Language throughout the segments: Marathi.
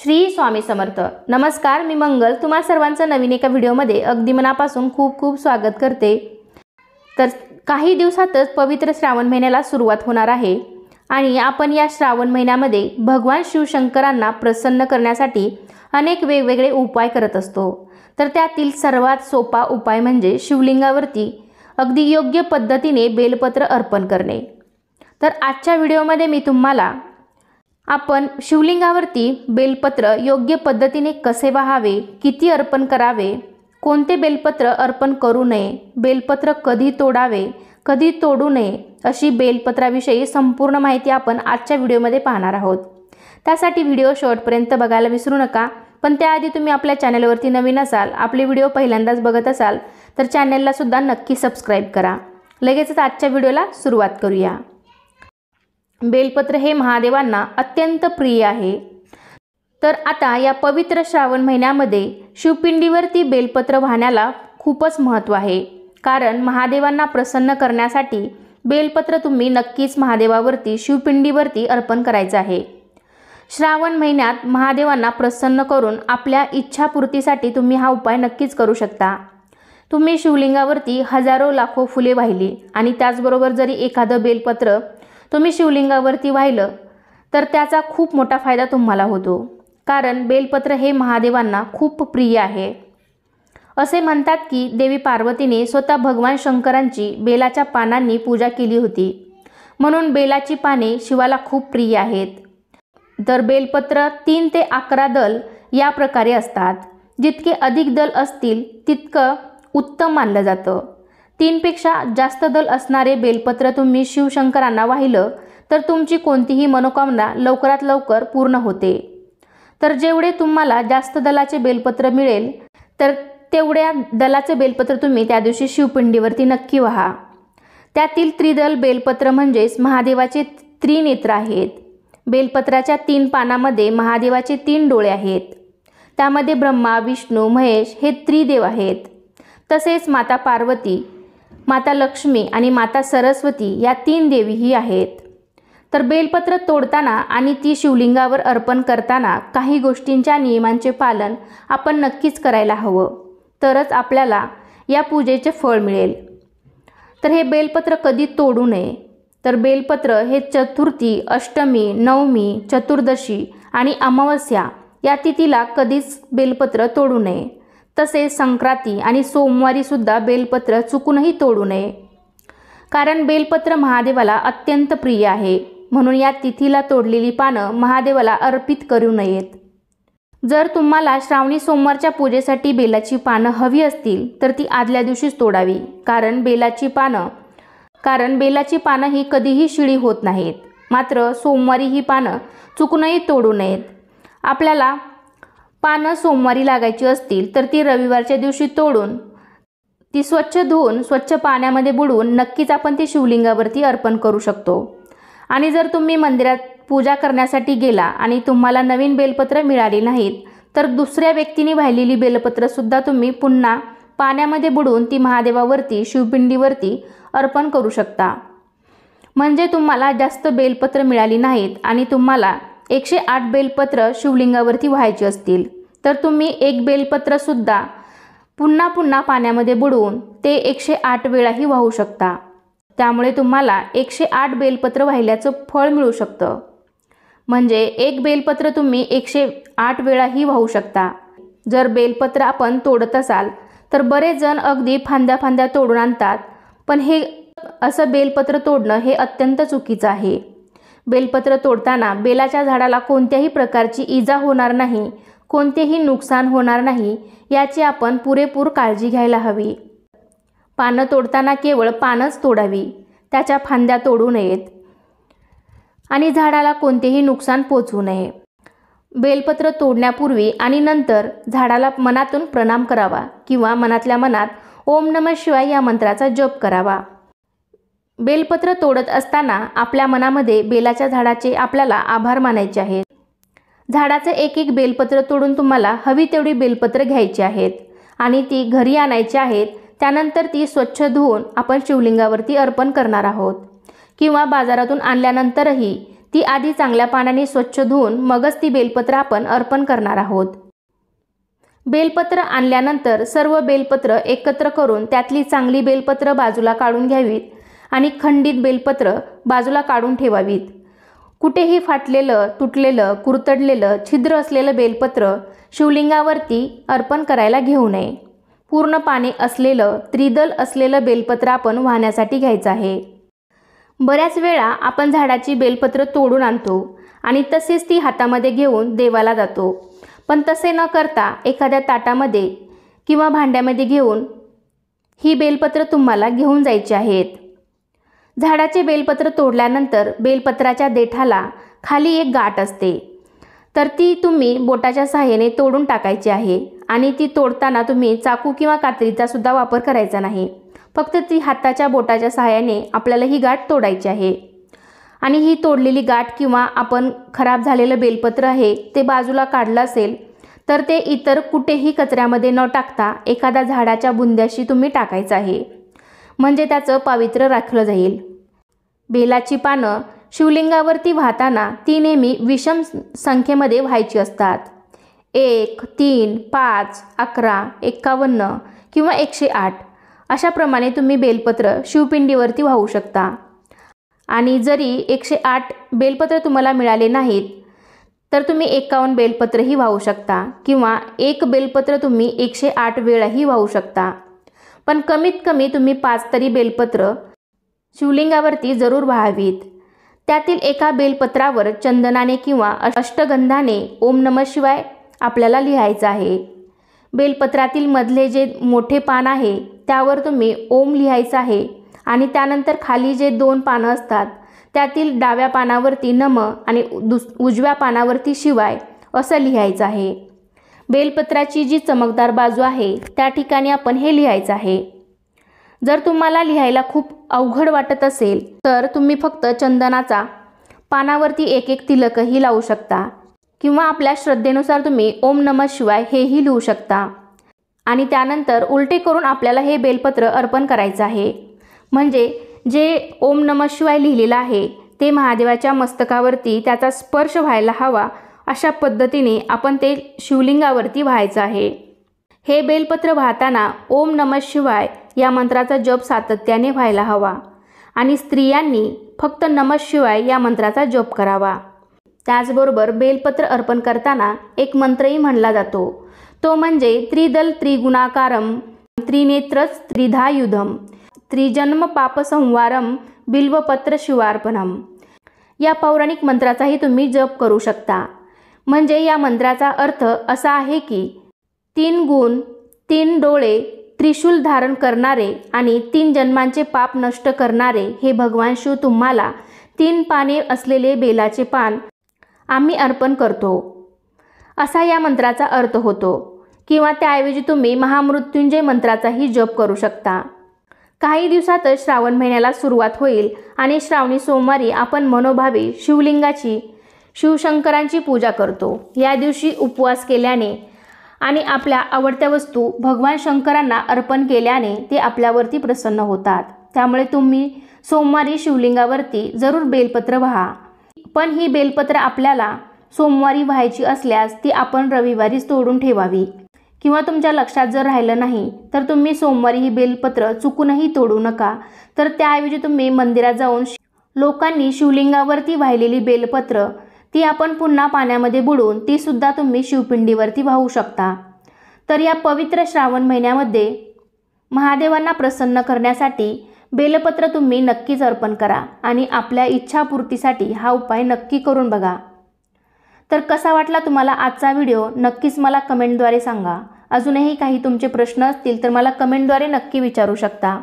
श्री स्वामी समर्थ। नमस्कार, मी मंगल तुम्हा सर्वांचं नवीन एका व्हिडिओमध्ये अगदी मनापासून खूप खूप स्वागत करते। तर काही दिवसातच पवित्र श्रावण महिन्याला सुरुवात होणार आहे आणि आपण या श्रावण महिन्यामध्ये भगवान शिवशंकरांना प्रसन्न करण्यासाठी अनेक वेगवेगळे उपाय करत असतो। तर त्यातील सर्वात सोपा उपाय म्हणजे शिवलिंगावरती अगदी योग्य पद्धतीने बेलपत्र अर्पण करणे। तर आजच्या व्हिडिओमध्ये मी तुम्हाला आपण शिवलिंगावरती बेलपत्र योग्य पद्धतीने कसे वाहावे, किती अर्पण करावे, कोणते बेलपत्र अर्पण करू नये, बेलपत्र कधी तोडावे, कधी तोडू नये, अशी बेलपत्राविषयी संपूर्ण माहिती आपण आजच्या व्हिडिओमध्ये पाहणार आहोत। त्यासाठी व्हिडिओ शेवटपर्यंत बघायला विसरू नका। पण त्याआधी तुम्ही आपल्या चॅनलवरती नवीन असाल, आपले व्हिडिओ पहिल्यांदाच बघत असाल तर चॅनलला सुद्धा नक्की सबस्क्राइब करा। लगेचच आजच्या व्हिडिओला सुरुवात करूया। बेलपत्र हे महादेवांना अत्यंत प्रिय आहे। तर आता या पवित्र श्रावण महिन्यामध्ये शिवपिंडीवरती बेलपत्र वाहण्याला खूपच महत्त्व आहे, कारण महादेवांना प्रसन्न करण्यासाठी बेलपत्र तुम्ही नक्कीच महादेवावरती शिवपिंडीवरती अर्पण करायचं आहे। श्रावण महिन्यात महादेवांना प्रसन्न करून आपल्या इच्छापूर्तीसाठी तुम्ही हा उपाय नक्कीच करू शकता। तुम्ही शिवलिंगावरती हजारो लाखो फुले वाहिली आणि त्याचबरोबर जरी एखादं बेलपत्र तुम्ही शिवलिंगावरती वाहिलं तर त्याचा खूप मोठा फायदा तुम्हाला होतो, कारण बेलपत्र हे महादेवांना खूप प्रिय आहे। असे म्हणतात की देवी पार्वतीने स्वतः भगवान शंकरांची बेलाच्या पानांनी पूजा केली होती, म्हणून बेलाची पाने शिवाला खूप प्रिय आहेत। तर बेलपत्र 3 ते 11 दल या प्रकारे असतात। जितके अधिक दल असतील तितकं उत्तम मानलं जातं। 3 पेक्षा जास्त दल असणारे बेलपत्र तुम्ही शिवशंकरांना वाहिलं तर तुमची कोणतीही मनोकामना लवकरात लवकर पूर्ण होते। तर जेवढे तुम्हाला जास्त दलाचे बेलपत्र मिळेल तर तेवढ्या दलाचे बेलपत्र तुम्ही त्या दिवशी शिवपिंडीवरती नक्की वाहा। त्यातील त्रिदल बेलपत्र म्हणजेच महादेवाचे त्रिनेत्र आहेत। बेलपत्राच्या 3 पानामध्ये महादेवाचे 3 डोळे आहेत। त्यामध्ये ब्रह्मा, विष्णू, महेश हे त्रिदेव आहेत। तसेच माता पार्वती, माता लक्ष्मी आणि माता सरस्वती या 3 देवीही आहेत। तर बेलपत्र तोडताना आणि ती शिवलिंगावर अर्पण करताना काही गोष्टींच्या नियमांचे पालन आपण नक्कीच करायला हवं, तरच आपल्याला या पूजेचे फळ मिळेल। तर हे बेलपत्र कधी तोडू नये। तर बेलपत्र हे चतुर्थी, अष्टमी, नवमी, चतुर्दशी आणि अमावस्या या तिथीला कधीच बेलपत्र तोडू नये। तसेच संक्रांती आणि सोमवारी सुद्धा बेलपत्र चुकूनही तोडू नये, कारण बेलपत्र महादेवाला अत्यंत प्रिय आहे, म्हणून या तिथीला तोडलेली पानं महादेवाला अर्पित करू नयेत। जर तुम्हाला श्रावणी सोमवारच्या पूजेसाठी बेलाची पानं हवी असतील तर ती आदल्या दिवशीच तोडावी, कारण बेलाची पानं ही कधीही शिळी होत नाहीत। मात्र सोमवारी ही पानं चुकूनही तोडू नयेत। आपल्याला पानं सोमवारी लागायची असतील तर ती रविवारच्या दिवशी तोडून ती स्वच्छ धुवून स्वच्छ पाण्यामध्ये बुडवून नक्कीच आपण ती शिवलिंगावरती अर्पण करू शकतो। आणि जर तुम्ही मंदिरात पूजा करण्यासाठी गेला आणि तुम्हाला नवीन बेलपत्र मिळाली नाहीत तर दुसऱ्या व्यक्तीने वाहिलेली बेलपत्र सुद्धा तुम्ही पुन्हा पाण्यामध्ये बुडवून ती महादेवावरती शिवपिंडीवरती अर्पण करू शकता। म्हणजे तुम्हाला जास्त बेलपत्र मिळाली नाहीत आणि तुम्हाला 108 बेलपत्र शिवलिंगावरती व्हायचे असतील तर तुम्ही एक बेलपत्र सुद्धा पुन्हा पुन्हा पाण्यामध्ये बुडवून ते 108 वेळाही वाहू शकता। त्यामुळे तुम्हाला 108 बेलपत्र वाहिल्याचं फळ मिळू शकतं। म्हणजे एक बेलपत्र तुम्ही 108 वेळाही वाहू शकता। जर बेलपत्र आपण तोडत असाल तर बरेच जण अगदी फांद्या तोडून आणतात, पण हे असं बेलपत्र तोडणं हे अत्यंत चुकीचं आहे। बेलपत्र तोडताना बेलाच्या झाडाला कोणत्याही प्रकारची इजा होणार नाही, कोणतेही नुकसान होणार नाही याची आपण पुरेपूर काळजी घ्यायला हवी। पानं तोडताना केवळ पानच तोडावी, त्याच्या फांद्या तोडू नयेत आणि झाडाला कोणतेही नुकसान पोचवू नये। बेलपत्र तोडण्यापूर्वी आणि नंतर झाडाला मनातून प्रणाम करावा किंवा मनातल्या मनात ओम नमः शिवाय या मंत्राचा जप करावा। बेलपत्र तोडत असताना आपल्या मनामध्ये बेलाच्या झाडाचे आपल्याला आभार मानायचे आहेत। झाडाचे एक बेलपत्र तोडून तुम्हाला हवी तेवढी बेलपत्र घ्यायची आहेत आणि ती घरी आणायची आहेत। त्यानंतर ती स्वच्छ धुवून आपण शिवलिंगावरती अर्पण करणार आहोत, किंवा बाजारातून आणल्यानंतरही ती आधी चांगल्या पाण्याने स्वच्छ धुवून मगच ती बेलपत्र आपण अर्पण करणार आहोत। बेलपत्र आणल्यानंतर सर्व बेलपत्र एकत्र करून त्यातली चांगली बेलपत्र बाजूला काढून घ्यावीत आणि खंडित बेलपत्र बाजूला काढून ठेवावीत। कुठेही फाटलेलं, तुटलेलं, कुरतडलेलं, छिद्र असलेलं बेलपत्र शिवलिंगावरती अर्पण करायला घेऊ नये। पूर्ण पाने असलेलं, त्रिदल असलेलं बेलपत्र आपण वाहण्यासाठी घ्यायचं आहे। बऱ्याच वेळा आपण झाडाची बेलपत्र तोडून आणतो आणि तसेच ती हातामध्ये घेऊन देवाला जातो, पण तसे न करता एखाद्या ताटामध्ये किंवा भांड्यामध्ये घेऊन ही बेलपत्र तुम्हाला घेऊन जायची आहेत। झाडाचे बेलपत्र तोडल्यानंतर बेलपत्राच्या देठाला खाली एक गाठ असते, तर ती तुम्ही बोटाच्या सहाय्याने तोडून टाकायची आहे आणि ती तोडताना तुम्ही चाकू किंवा कात्रीचा सुद्धा वापर करायचा नाही। फक्त ती हाताच्या बोटाच्या सहाय्याने आपल्याला ही गाठ तोडायची आहे आणि ही तोडलेली गाठ किंवा आपण खराब झालेलं बेलपत्र आहे ते बाजूला काढलं असेल तर ते इतर कुठेही कचऱ्यामध्ये न टाकता एखाद्या झाडाच्या बुंद्याशी तुम्ही टाकायचं आहे, म्हणजे त्याचं पावित्र्य राखलं जाईल। बेलाची पानं शिवलिंगावरती वाहताना ती नेहमी विषम संख्येमध्ये व्हायची असतात। 1, 3, 5, 11, 51 किंवा 108 अशाप्रमाणे तुम्ही बेलपत्र शिवपिंडीवरती वाहू शकता। आणि जरी 108 बेलपत्र तुम्हाला मिळाले नाहीत तर तुम्ही 51 बेलपत्रही वाहू शकता किंवा एक बेलपत्र तुम्ही 108 वेळाही वाहू शकता, पण कमीत कमी तुम्ही 5 तरी बेलपत्र शिवलिंगावरती जरूर वाहावीत। त्यातील एका बेलपत्रावर चंदनाने किंवा अष्टगंधाने ओम नमः शिवाय आपल्याला लिहायचं आहे। बेलपत्रातील मधले जे मोठे पान आहे त्यावर तुम्ही ओम लिहायचं आहे आणि त्यानंतर खाली जे 2 पानं असतात त्यातील डाव्या पानावरती नम आणि उजव्या पानावरती शिवाय असं लिहायचं आहे। बेलपत्राची जी चमकदार बाजू आहे त्या ठिकाणी आपण हे लिहायचं आहे। जर तुम्हाला लिहायला खूप अवघड वाटत असेल तर तुम्ही फक्त चंदनाचा पानावरती एक एक तिलकही लावू शकता किंवा आपल्या श्रद्धेनुसार तुम्ही ओम नमः शिवाय हेही लिहू शकता आणि त्यानंतर उलटे करून आपल्याला हे बेलपत्र अर्पण करायचं आहे। म्हणजे जे ओम नमः शिवाय लिहिलेलं आहे ते महादेवाच्या मस्तकावरती त्याचा स्पर्श व्हायला हवा अशा पद्धतीने आपण ते शिवलिंगावरती व्हायचं आहे। हे बेलपत्र वाहताना ओम नमः शिवाय या मंत्राचा जप सातत्याने व्हायला हवा आणि स्त्रियांनी फक्त नमः शिवाय या मंत्राचा जप करावा। त्याचबरोबर बेलपत्र अर्पण करताना एक मंत्रही म्हणला जातो, तो म्हणजे त्रिदल त्रिगुणाकारम त्रिनेत्रच त्रिधायुधम त्रिजन्म पापसंहारम बिल्वपत्र शिवार्पणम। या पौराणिक मंत्राचाही तुम्ही जप करू शकता। म्हणजे या मंत्राचा अर्थ असा आहे की 3 गुण, 3 डोळे, त्रिशूल धारण करणारे आणि 3 जन्मांचे पाप नष्ट करणारे हे भगवान शिव तुम्हाला 3 पाने असलेले बेलाचे पान आम्ही अर्पण करतो, असा या मंत्राचा अर्थ होतो। किंवा त्याऐवजी तुम्ही महामृत्युंजय मंत्राचाही जप करू शकता। काही दिवसातच श्रावण महिन्याला सुरुवात होईल आणि श्रावणी सोमवारी आपण मनोभावे शिवलिंगाची, शिवशंकरांची पूजा करतो। या दिवशी उपवास केल्याने आणि आपल्या आवडत्या वस्तू भगवान शंकरांना अर्पण केल्याने ते आपल्यावरती प्रसन्न होतात। त्यामुळे तुम्ही सोमवारी शिवलिंगावरती जरूर बेलपत्र वाहा, पण ही बेलपत्र आपल्याला सोमवारी व्हायची असल्यास ती आपण रविवारीच तोडून ठेवावी किंवा तुमच्या लक्षात जर राहिलं नाही तर तुम्ही सोमवारी ही बेलपत्र चुकूनही तोडू नका, तर त्याऐवजी तुम्ही मंदिरात जाऊन लोकांनी शिवलिंगावरती वाहिलेली बेलपत्र ती आपण पुन्हा पाण्यामध्ये बुडवून ती सुद्धा तुम्ही शिवपिंडीवरती वाहू शकता। तर या पवित्र श्रावण महिन्यामध्ये महादेवांना प्रसन्न करण्यासाठी बेलपत्र तुम्ही नक्कीच अर्पण करा आणि आपल्या इच्छापूर्तीसाठी हा उपाय नक्की करून बघा। तर कसा वाटला तुम्हाला आजचा व्हिडिओ नक्कीच मला कमेंटद्वारे सांगा। अजूनही काही तुमचे प्रश्न असतील तर मला कमेंटद्वारे नक्की विचारू शकता।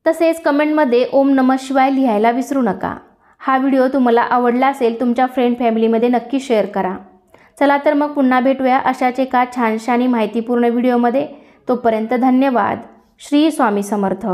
तसेच कमेंटमध्ये ओम नमः शिवाय लिहायला विसरू नका। हा व्हिडिओ तुम्हाला आवडला असेल तुमच्या फ्रेंड फॅमिलीमध्ये नक्की शेअर करा। चला तर मग पुन्हा भेटूया अशाच एका छानशा आणि माहितीपूर्ण व्हिडिओमध्ये। तोपर्यंत धन्यवाद। श्री स्वामी समर्थ।